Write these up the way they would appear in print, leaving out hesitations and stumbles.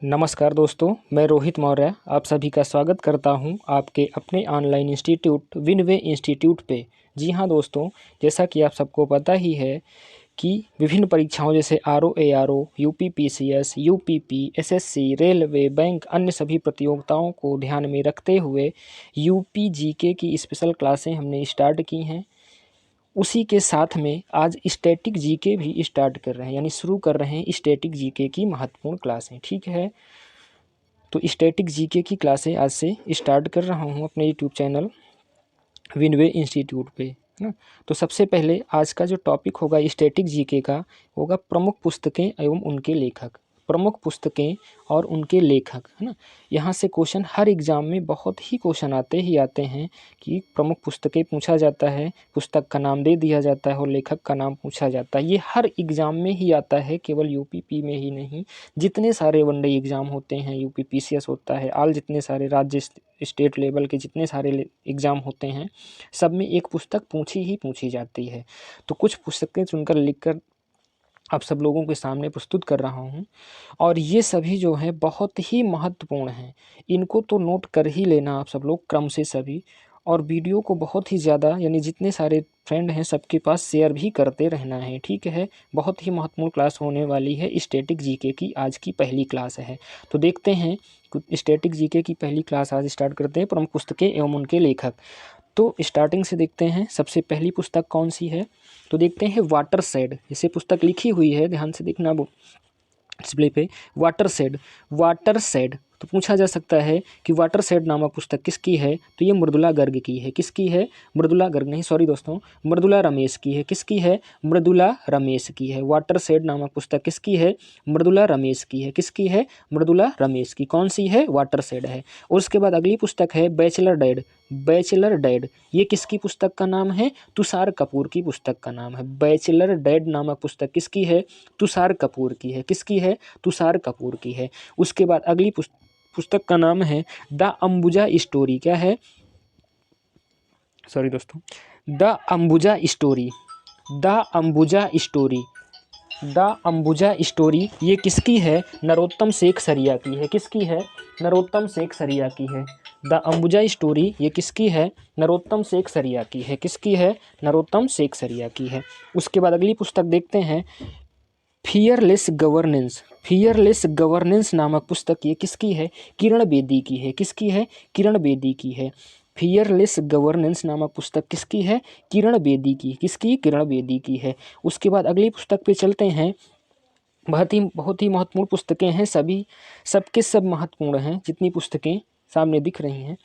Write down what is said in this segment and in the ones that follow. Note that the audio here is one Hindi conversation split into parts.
नमस्कार दोस्तों, मैं रोहित मौर्य आप सभी का स्वागत करता हूं आपके अपने ऑनलाइन इंस्टीट्यूट विनवे इंस्टीट्यूट पे। जी हां दोस्तों, जैसा कि आप सबको पता ही है कि विभिन्न परीक्षाओं जैसे RO ARO, UP PCS, UPP, SSC, railway, bank अन्य सभी प्रतियोगिताओं को ध्यान में रखते हुए यूपी जीके की स्पेशल क्लासें हमने स्टार्ट की हैं। उसी के साथ में आज स्टैटिक जीके भी स्टार्ट कर रहे हैं, यानी शुरू कर रहे हैं स्टैटिक जीके की महत्वपूर्ण क्लासें। ठीक है, तो स्टैटिक जीके की क्लासें आज से स्टार्ट कर रहा हूँ अपने यूट्यूब चैनल विनवे इंस्टीट्यूट पे, है ना। तो सबसे पहले आज का जो टॉपिक होगा स्टैटिक जीके का होगा प्रमुख पुस्तकें एवं उनके लेखक। प्रमुख पुस्तकें और उनके लेखक, है ना। यहाँ से क्वेश्चन हर एग्ज़ाम में बहुत ही क्वेश्चन आते ही आते हैं कि प्रमुख पुस्तकें पूछा जाता है, पुस्तक का नाम दे दिया जाता है और लेखक का नाम पूछा जाता है। ये हर एग्ज़ाम में ही आता है, केवल यूपीपी में ही नहीं। जितने सारे वनडे एग्ज़ाम होते हैं, यूपी पीसीएस होता है, आल जितने सारे राज्य स्टेट लेवल के जितने सारे एग्ज़ाम होते हैं, सब में एक पुस्तक पूछी जाती है। तो कुछ पुस्तकें चुनकर लिखकर आप सब लोगों के सामने प्रस्तुत कर रहा हूँ और ये सभी जो है बहुत ही महत्वपूर्ण हैं। इनको तो नोट कर ही लेना आप सब लोग क्रम से सभी, और वीडियो को बहुत ही ज़्यादा, यानी जितने सारे फ्रेंड हैं सबके पास शेयर भी करते रहना है। ठीक है, बहुत ही महत्वपूर्ण क्लास होने वाली है। स्टैटिक जीके की आज की पहली क्लास है, तो देखते हैं स्टैटिक जीके की पहली क्लास आज स्टार्ट करते हैं, प्रमुख पुस्तकें एवं उनके लेखक। तो स्टार्टिंग से देखते हैं सबसे पहली पुस्तक कौन सी है। तो देखते हैं वाटरशेड, जैसे पुस्तक लिखी हुई है, ध्यान से देखना डिस्प्ले पे। वाटरशेड तो पूछा जा सकता है कि वाटरशेड नामक पुस्तक किसकी है, तो ये मृदुला गर्ग की है। किसकी है? मृदुला गर्ग नहीं, सॉरी दोस्तों, मृदुला रमेश की है। किसकी है? मृदुला रमेश की है। वाटरशेड नामक पुस्तक किसकी है? मृदुला रमेश की है। किसकी है? मृदुला रमेश की। कौन सी है? वाटरशेड है। और उसके बाद अगली पुस्तक है बैचलर डैड। ये किसकी पुस्तक का नाम है? तुषार कपूर की पुस्तक का नाम है। बैचलर डैड नामक पुस्तक किसकी है? तुषार कपूर की है। किसकी है? तुषार कपूर की है। उसके बाद अगली पुस्तक का नाम है द अंबुजा स्टोरी। क्या है? सॉरी दोस्तों, the Ambuja story. The Ambuja story. The Ambuja story ये किसकी है? नरोत्तम शेख सरिया की है। किसकी है? नरोत्तम शेख सरिया की है। द अंबुजा स्टोरी ये किसकी है? नरोत्तम शेख सरिया की है। किसकी है? नरोत्तम शेख सरिया की है। उसके बाद अगली पुस्तक देखते हैं फियरलेस गवर्नेंस। फियरलेस गवर्नेंस नामक पुस्तक ये किसकी है? किरण बेदी की है। किसकी है? किरण बेदी की है। फियरलेस गवर्नेंस नामक पुस्तक किसकी है? किरण बेदी की। किसकी? किरण बेदी की है। उसके बाद अगली पुस्तक पे चलते हैं। बहुत ही महत्वपूर्ण पुस्तकें हैं, सभी सबके सब महत्वपूर्ण हैं जितनी पुस्तकें सामने दिख रही हैं।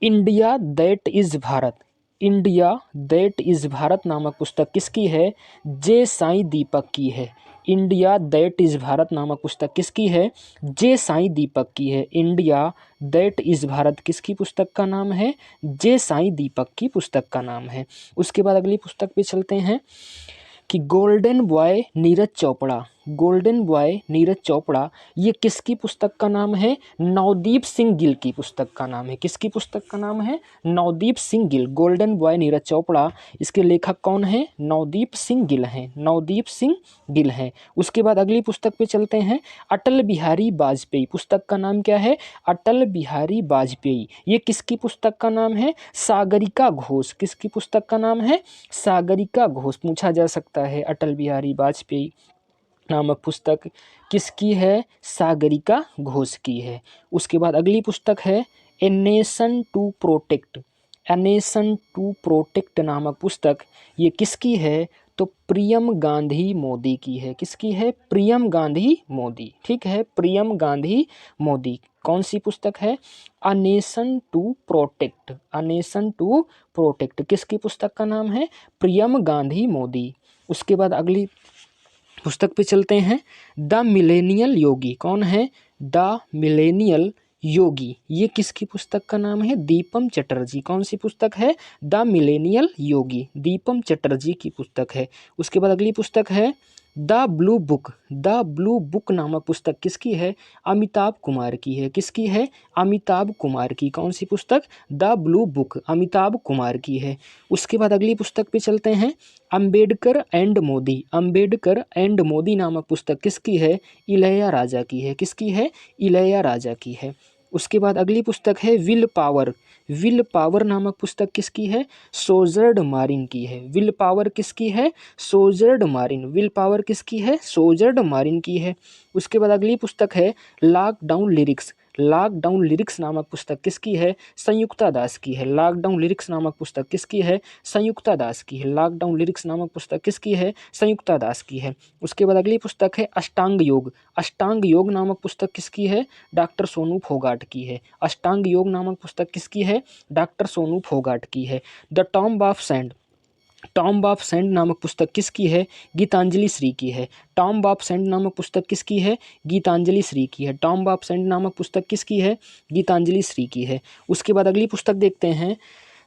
India that is Bharat. India that is Bharat नामक पुस्तक किसकी है? जे साईं दीपक की है। इंडिया दैट इज़ भारत नामक पुस्तक किसकी है? जे साईं दीपक की है। इंडिया दैट इज़ भारत किसकी पुस्तक का नाम है? जे साईं दीपक की पुस्तक का नाम है। उसके बाद अगली पुस्तक पे चलते हैं कि golden boy Neeraj Chopra. Golden boy Neeraj Chopra ये किसकी पुस्तक का नाम है? नवदीप सिंह गिल की पुस्तक का नाम है। किसकी पुस्तक का नाम है? नवदीप सिंह गिल। गोल्डन बॉय नीरज चोपड़ा, इसके लेखक कौन है? नवदीप सिंह गिल हैं। नवदीप सिंह गिल हैं। उसके बाद अगली पुस्तक पे चलते हैं। अटल बिहारी वाजपेयी। पुस्तक का नाम क्या है? अटल बिहारी वाजपेयी। ये किसकी पुस्तक का नाम है? सागरिका घोष। किसकी पुस्तक का नाम है? सागरिका घोष। पूछा जा सकता है अटल बिहारी वाजपेयी नामक पुस्तक किसकी है? सागरिका घोष की है। उसके बाद अगली पुस्तक है a nation to protect. A nation to protect नामक पुस्तक ये किसकी है? तो प्रियम गांधी मोदी की है। किसकी है? प्रियम गांधी मोदी। ठीक है, प्रियम गांधी मोदी। कौन सी पुस्तक है? A nation to protect. A nation to protect किसकी पुस्तक का नाम है? प्रियम गांधी मोदी। उसके बाद अगली पुस्तक पे चलते हैं। द मिलेनियल योगी। कौन है? द मिलेनियल योगी ये किसकी पुस्तक का नाम है? दीपम चटर्जी। कौन सी पुस्तक है? द मिलेनियल योगी, दीपम चटर्जी की पुस्तक है। उसके बाद अगली पुस्तक है द ब्लू बुक नामक पुस्तक किसकी है? अमिताभ कुमार की है। किसकी है? अमिताभ कुमार की। कौन सी पुस्तक? The blue book Amitabh Kumar की है। उसके बाद अगली पुस्तक पे चलते हैं, अंबेडकर एंड मोदी। अंबेडकर एंड मोदी नामक पुस्तक किसकी है? इलैयाराजा की है। किसकी है? इलैयाराजा की है। उसके बाद अगली पुस्तक है विल पावर। विल पावर नामक पुस्तक किसकी है? सोजर्ड मारिन की है। विल पावर किसकी है? Sjoerd Marin. विल पावर किसकी है? सोजर्ड मारिन की है। उसके बाद अगली पुस्तक है लॉकडाउन लिरिक्स। लॉकडाउन लिरिक्स नामक पुस्तक किसकी है? संयुक्ता दास की है। लॉकडाउन लिरिक्स नामक पुस्तक किसकी है? संयुक्ता दास की है। लॉकडाउन लिरिक्स नामक पुस्तक किसकी है? संयुक्ता दास की है। उसके बाद अगली पुस्तक है अष्टांग योग। अष्टांग योग नामक पुस्तक किसकी है? डॉक्टर सोनू फोगाट की है। अष्टांग योग नामक पुस्तक किसकी है? डॉक्टर सोनू फोगाट की है। The tomb of sand. Tomb of sand नामक पुस्तक किसकी है? गीतांजलि श्री की है। टॉम्ब ऑफ सैंड नामक पुस्तक किसकी है? गीतांजलि श्री की है। टॉम्ब ऑफ सैंड नामक पुस्तक किसकी है? गीतांजलि श्री की है। उसके बाद अगली पुस्तक देखते हैं,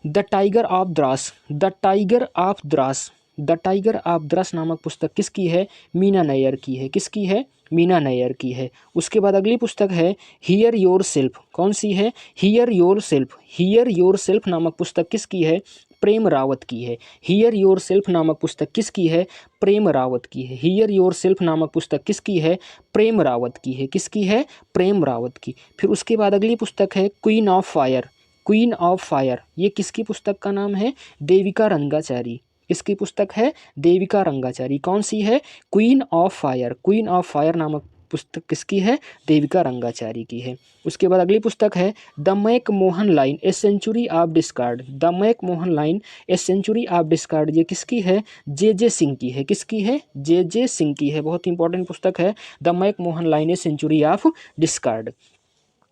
the tiger of Dras. The tiger of Dras. The tiger of Dras नामक पुस्तक किसकी है? मीना नैयर की है। किसकी है? मीना नैयर की है। उसके बाद अगली पुस्तक है हियर योर सेल्फ। कौन सी है? Here your self. Here your self नामक पुस्तक किसकी है? प्रेम रावत की है। हियर योर सेल्फ नामक पुस्तक किसकी है? प्रेम रावत की है। हियर योर सेल्फ नामक पुस्तक किसकी है? प्रेम रावत की है। किसकी है? प्रेम रावत की। फिर उसके बाद अगली पुस्तक है queen of fire. Queen of fire, ये किसकी पुस्तक का नाम है? देविका रंगाचारी। इसकी पुस्तक है देविका रंगाचारी। कौन सी है? Queen of fire. Queen of fire नामक पुस्तक किसकी है? देविका रंगाचारी की है। उसके बाद अगली पुस्तक है the McMahon line a century of discard. The McMahon line a century of discard, ये किसकी है? जे सिंह की है। किसकी है? जे सिंह की है। बहुत इंपॉर्टेंट पुस्तक है the McMahon line a century of discard.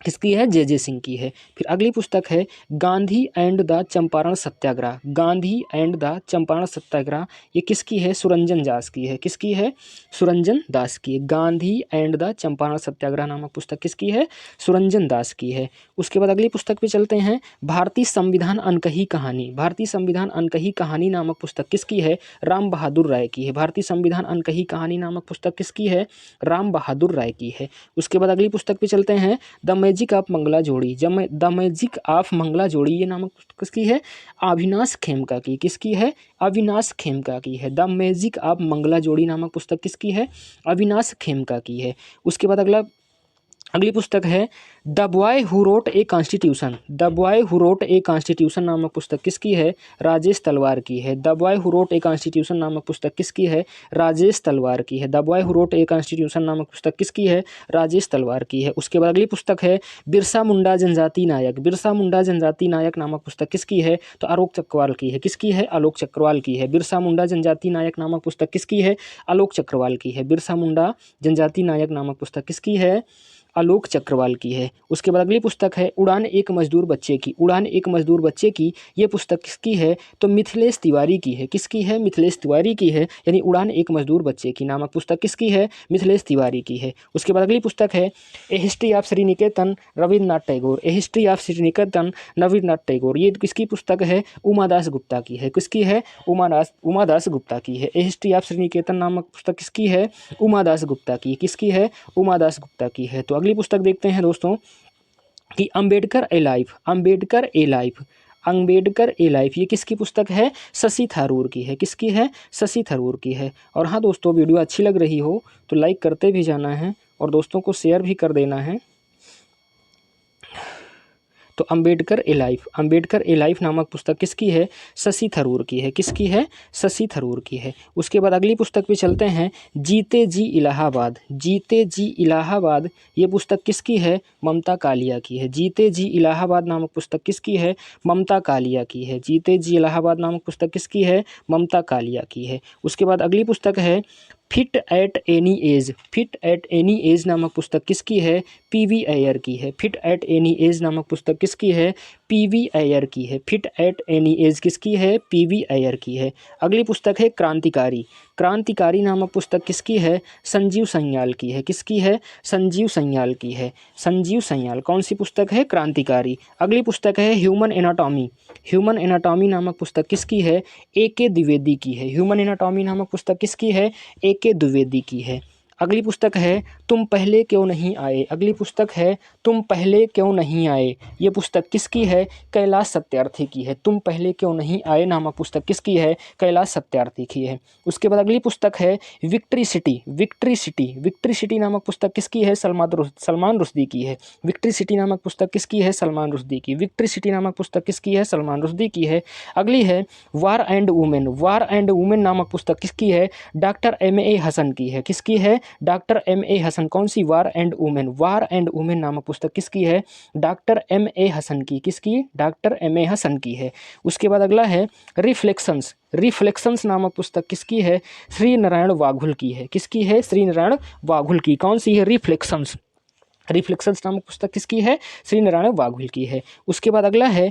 किसकी है? जे सिंह की है। फिर अगली पुस्तक है Gandhi and the Champaran Satyagraha. Gandhi and the Champaran Satyagraha, ये किसकी है? सुरंजन दास की है। किसकी है? सुरंजन दास की है। गांधी एंड द चंपारण सत्याग्रह नामक पुस्तक किसकी है? सुरंजन दास की है। उसके बाद अगली पुस्तक पे चलते हैं, भारतीय संविधान अनकही कहानी। भारतीय संविधान अनकही कहानी नामक पुस्तक किसकी है? राम बहादुर राय की है। भारतीय संविधान अनकही कहानी नामक पुस्तक किसकी है? राम बहादुर राय की है। उसके बाद अगली पुस्तक पे चलते हैं, द मैजिक ऑफ मंगला जोड़ी। द मैजिक ऑफ मंगला जोड़ी, ये नामक पुस्तक किसकी है? अविनाश खेमका की। किसकी है? अविनाश खेमका की है। द मैजिक ऑफ मंगला जोड़ी नामक पुस्तक किसकी है? अविनाश खेमका की है। उसके बाद अगली पुस्तक है the boy who wrote a constitution. The boy who wrote a constitution नामक पुस्तक किसकी है? राजेश तलवार की है। The boy who wrote a constitution नामक पुस्तक किसकी है? राजेश तलवार की है। The boy who wrote a constitution नामक पुस्तक किसकी है? राजेश तलवार की है। उसके बाद अगली पुस्तक है बिरसा मुंडा जनजाति नायक। बिरसा मुंडा जनजाति नायक नामक पुस्तक किसकी है? तो आलोक चक्रवाल की है। किसकी है? आलोक चक्रवाल की है। बिरसा मुंडा जनजाति नायक नामक पुस्तक किसकी है? आलोक चक्रवाल की है। बिरसा मुंडा जनजाति नायक नामक पुस्तक किसकी है? आलोक चक्रवाल की है। उसके बाद अगली पुस्तक है उड़ान एक मजदूर बच्चे की। उड़ान एक मजदूर बच्चे की, ये पुस्तक किसकी है? तो मिथिलेश तिवारी की है। किसकी है? मिथिलेश तिवारी की है। यानी उड़ान एक मजदूर बच्चे की नामक पुस्तक किसकी है? मिथिलेश तिवारी की है। उसके बाद अगली पुस्तक है a history of Sriniketan Rabindranath Tagore. A history of Sriniketan Rabindranath Tagore, ये किसकी पुस्तक है? उमा दास गुप्ता की है। किसकी है? उमा दास गुप्ता की है। ए हिस्ट्री ऑफ श्रीनिकेतन नामक पुस्तक किसकी है? उमा दास गुप्ता की। किसकी है? उमा दास गुप्ता की है। तो अगली पुस्तक देखते हैं दोस्तों कि अंबेडकर ए लाइफ। अंबेडकर ए लाइफ। अंबेडकर ए लाइफ, ये किसकी पुस्तक है? शशि थरूर की है। किसकी है? शशि थरूर की है। और हाँ दोस्तों, वीडियो अच्छी लग रही हो तो लाइक करते भी जाना है और दोस्तों को शेयर भी कर देना है। तो अंबेडकर ए लाइफ। अंबेडकर ए लाइफ नामक पुस्तक किसकी है? शशि थरूर की है। किसकी है? शशि थरूर की है। उसके बाद अगली पुस्तक पे चलते हैं, जीते जी इलाहाबाद। जीते जी इलाहाबाद, ये पुस्तक किसकी है? ममता कालिया की है। जीते जी इलाहाबाद नामक पुस्तक किसकी है? ममता कालिया की है। जीते जी इलाहाबाद नामक पुस्तक किसकी है? ममता कालिया की है। उसके बाद अगली पुस्तक है fit at any as. Fit at any as नामक पुस्तक किसकी है? पीवी अय्यर की है। फिट एट एनी एज नामक पुस्तक किसकी है? पीवी अय्यर की है। फिट एट एनी एज किसकी है? पीवी अय्यर की है। अगली पुस्तक है क्रांतिकारी। क्रांतिकारी नामक पुस्तक किसकी है? संजीव सन्याल की है। किसकी है? संजीव सन्याल की है। संजीव सन्याल। कौन सी पुस्तक है? क्रांतिकारी। अगली पुस्तक है ह्यूमन एनाटॉमी। ह्यूमन एनाटॉमी नामक पुस्तक किसकी है? A.K. द्विवेदी की है। ह्यूमन एनाटॉमी नामक पुस्तक किसकी है? A.K. द्विवेदी की है। अगली पुस्तक है तुम पहले क्यों नहीं आए। अगली पुस्तक है तुम पहले क्यों नहीं आए। ये पुस्तक किसकी है? कैलाश सत्यार्थी की है। तुम पहले क्यों नहीं आए नामक पुस्तक किसकी है? कैलाश सत्यार्थी की है। उसके बाद अगली पुस्तक है victory city. Victory city. Victory city नामक पुस्तक किसकी है? सलमान रुश्दी की है। विक्ट्री सिटी नामक पुस्तक किसकी है? सलमान रुश्दी की। विक्ट्री सिटी नामक पुस्तक किसकी है? सलमान रुश्दी की है। अगली है war and women. War and women नामक पुस्तक किसकी है? Doctor M.A. हसन की है। किसकी है? Doctor M.A. हसन। कौन सी? War and women. War and women नामक पुस्तक किसकी है? Doctor M.A. हसन की। किसकी? Doctor M.A. हसन की है। उसके बाद अगला है रिफ्लेक्शंस। रिफ्लेक्शंस नामक पुस्तक किसकी है? श्री नारायण वाघुल की है। किसकी है? श्री नारायण वाघुल की। कौन सी है? रिफ्लेक्शंस। रिफ्लेक्शंस नामक पुस्तक किसकी है? श्री नारायण वाघुल की है। उसके बाद अगला है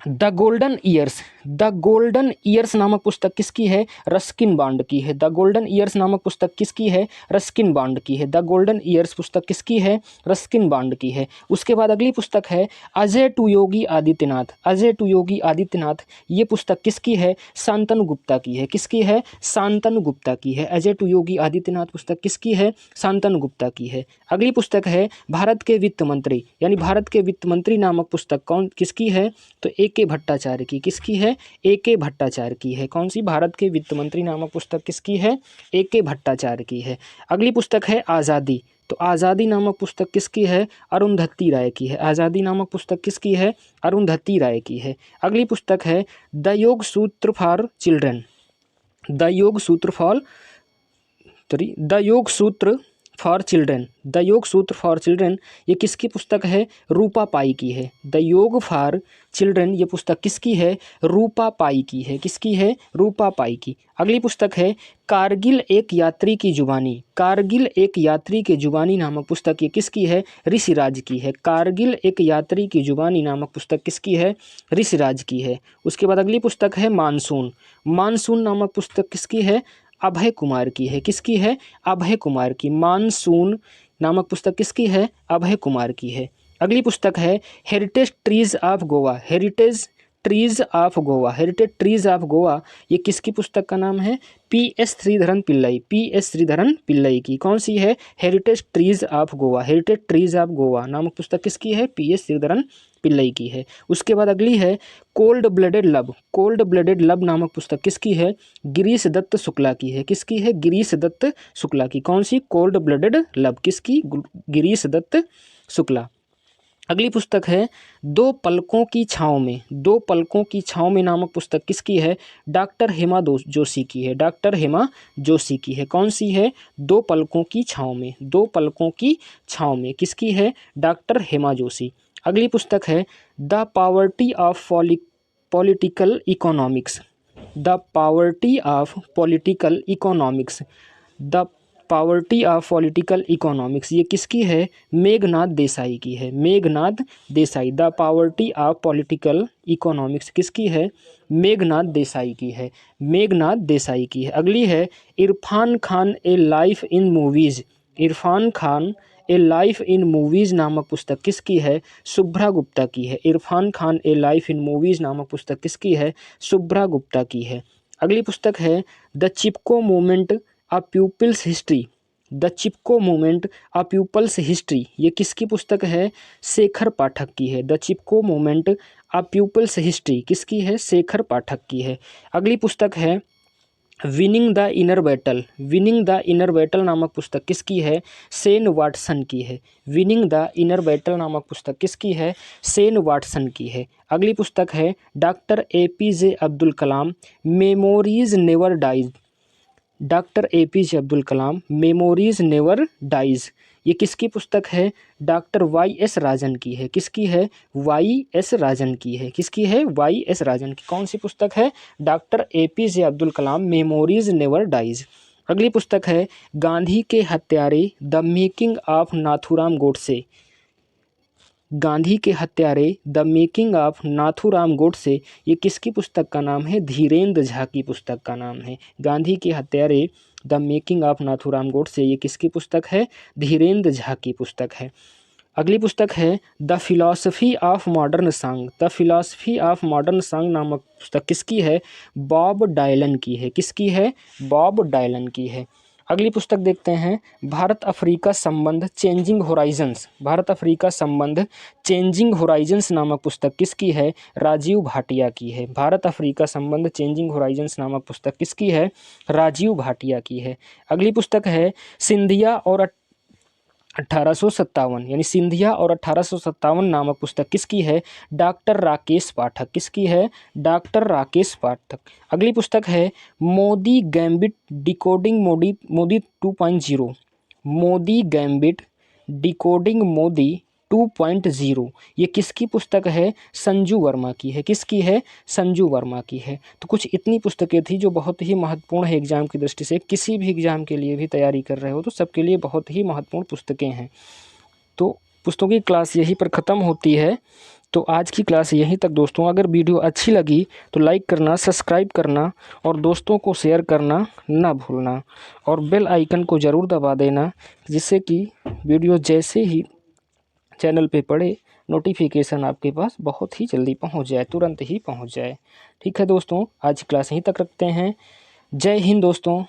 the golden years. The golden years नामक पुस्तक किसकी है? रस्किन बॉन्ड की है। द गोल्डन ईयर्स नामक पुस्तक किसकी है? रस्किन बॉन्ड की है। द गोल्डन ईयर्स पुस्तक किसकी है? रस्किन बॉन्ड की है। उसके बाद अगली पुस्तक है अजय टू योगी आदित्यनाथ। अजय टू योगी आदित्यनाथ। ये पुस्तक किसकी है? शांतनु गुप्ता की है। किसकी है? शांतनु गुप्ता की है। अजय टू योगी आदित्यनाथ पुस्तक किसकी है? शांतनु गुप्ता की है। अगली पुस्तक है भारत के वित्त मंत्री, यानी भारत के वित्त मंत्री नामक पुस्तक कौन किसकी है? तो A.K. भट्टाचार्य की। किसकी है? A.K. भट्टाचार्य की है। कौन सी? भारत के वित्त मंत्री नामक पुस्तक किसकी है? A.K. भट्टाचार्य की है। अगली पुस्तक है आज़ादी। तो आज़ादी नामक पुस्तक किसकी है? अरुंधति राय की है। आज़ादी नामक पुस्तक किसकी है? अरुंधति राय की है। अगली पुस्तक है द योग सूत्र फॉर चिल्ड्रन। द योग सूत्र फॉर द योग सूत्र फॉर चिल्ड्रन। द योग सूत्र फॉर चिल्ड्रन ये किसकी पुस्तक है? रूपा पाई की है। द योग फॉर चिल्ड्रन ये पुस्तक किसकी है? रूपा पाई की है। किसकी है? रूपा पाई की। अगली पुस्तक है कारगिल एक यात्री की जुबानी। कारगिल एक यात्री की जुबानी नामक पुस्तक ये किसकी है? ऋषिराज की है। कारगिल एक यात्री की जुबानी नामक पुस्तक किसकी है? ऋषिराज की है। उसके बाद अगली पुस्तक है मानसून। मानसून नामक पुस्तक किसकी है? अभय कुमार की है। किसकी है? अभय कुमार की। मानसून नामक पुस्तक किसकी है? अभय कुमार की है। अगली पुस्तक है heritage trees of Goa. Heritage trees of Goa. Heritage trees of Goa ये किसकी पुस्तक का नाम है? P.S. श्रीधरन पिल्लई। P.S. श्रीधरन पिल्लई की। कौन सी है? Heritage trees of Goa. Heritage trees of Goa नामक पुस्तक किसकी है? P.S. श्रीधरन पिल्लई की है। उसके बाद अगली है cold blooded love. Cold blooded love नामक पुस्तक किसकी है? गिरीश दत्त शुक्ला की है। किसकी है? गिरीश दत्त शुक्ला की। कौन सी? Cold blooded love. किसकी? गिरीश दत्त शुक्ला। अगली पुस्तक है दो पलकों की छाँव में। दो पलकों की छाँव में नामक पुस्तक किसकी है? डॉक्टर हेमा जोशी की है। डॉक्टर हेमा जोशी की है। कौन सी है? दो पलकों की छाँव में। दो पलकों की छाँव में किसकी है? डॉक्टर हेमा जोशी। अगली पुस्तक है the poverty of political economics. The poverty of political economics. The poverty of political economics ये किसकी है? मेघनाथ देसाई की है। Meghnath Desai. The poverty of political economics किसकी है? मेघनाथ देसाई की है। मेघनाथ देसाई की है। अगली है इरफान खान ए life in movies. Irfan Khan A life in movies नामक पुस्तक किसकी है? शुभ्रा गुप्ता की है। इरफान खान ए लाइफ इन मूवीज़ नामक पुस्तक किसकी है? शुभ्रा गुप्ता की है। अगली पुस्तक है the Chipko movement a people's history. The Chipko movement a people's history ये किसकी पुस्तक है? शेखर पाठक की है। The Chipko movement a people's history किसकी है? शेखर पाठक की है। अगली पुस्तक है winning the inner battle. Winning the inner battle नामक पुस्तक किसकी है? शेन वाटसन की है। विनिंग द इनर बैटल नामक पुस्तक किसकी है? शेन वाटसन की है। अगली पुस्तक है doctor APJ Abdul Kalam memories never dies. Doctor APJ Abdul Kalam memories never dies ये किसकी पुस्तक है? डॉक्टर YS राजन की है। किसकी है? YS राजन की है। किसकी है? YS राजन की। कौन सी पुस्तक है? Doctor APJ Abdul Kalam memories never dies. अगली पुस्तक है गांधी के हत्यारे the making of Nathuram Godse. Gandhi के हत्यारे the making of Nathuram Godse, ये किसकी पुस्तक का नाम है? धीरेन्द्र झा की पुस्तक का नाम है। गांधी के हत्यारे the making of Nathuram Godse, ये किसकी पुस्तक है? धीरेन्द्र झा की पुस्तक है। अगली पुस्तक है the philosophy of modern song. The philosophy of modern song नामक पुस्तक किसकी है? बॉब डायलन की है। किसकी है? बॉब डायलन की है। अगली पुस्तक देखते हैं, भारत अफ्रीका संबंध चेंजिंग होराइजन्स। भारत अफ्रीका संबंध चेंजिंग होराइजन्स नामक पुस्तक किसकी है? राजीव भाटिया की है। भारत अफ्रीका संबंध चेंजिंग होराइजन्स नामक पुस्तक किसकी है? राजीव भाटिया की है। अगली पुस्तक है सिंधिया और 1857, यानी सिंधिया और 1857 नामक पुस्तक किसकी है? डॉक्टर राकेश पाठक। किसकी है? डॉक्टर राकेश पाठक। अगली पुस्तक है Modi gambit decoding Modi 2.0। Modi gambit decoding Modi 2.0, ये किसकी पुस्तक है? संजू वर्मा की है। किसकी है? संजू वर्मा की है। तो कुछ इतनी पुस्तकें थी जो बहुत ही महत्वपूर्ण है एग्जाम की दृष्टि से। किसी भी एग्जाम के लिए भी तैयारी कर रहे हो तो सबके लिए बहुत ही महत्वपूर्ण पुस्तकें हैं। तो पुस्तकों की क्लास यहीं पर ख़त्म होती है। तो आज की क्लास यहीं तक दोस्तों। अगर वीडियो अच्छी लगी तो लाइक करना, सब्सक्राइब करना और दोस्तों को शेयर करना ना भूलना, और बेल आइकन को ज़रूर दबा देना, जिससे कि वीडियो जैसे ही चैनल पे पड़े नोटिफिकेशन आपके पास बहुत ही जल्दी पहुंच जाए, तुरंत ही पहुंच जाए। ठीक है दोस्तों, आज की क्लास यहीं तक रखते हैं। जय हिंद दोस्तों।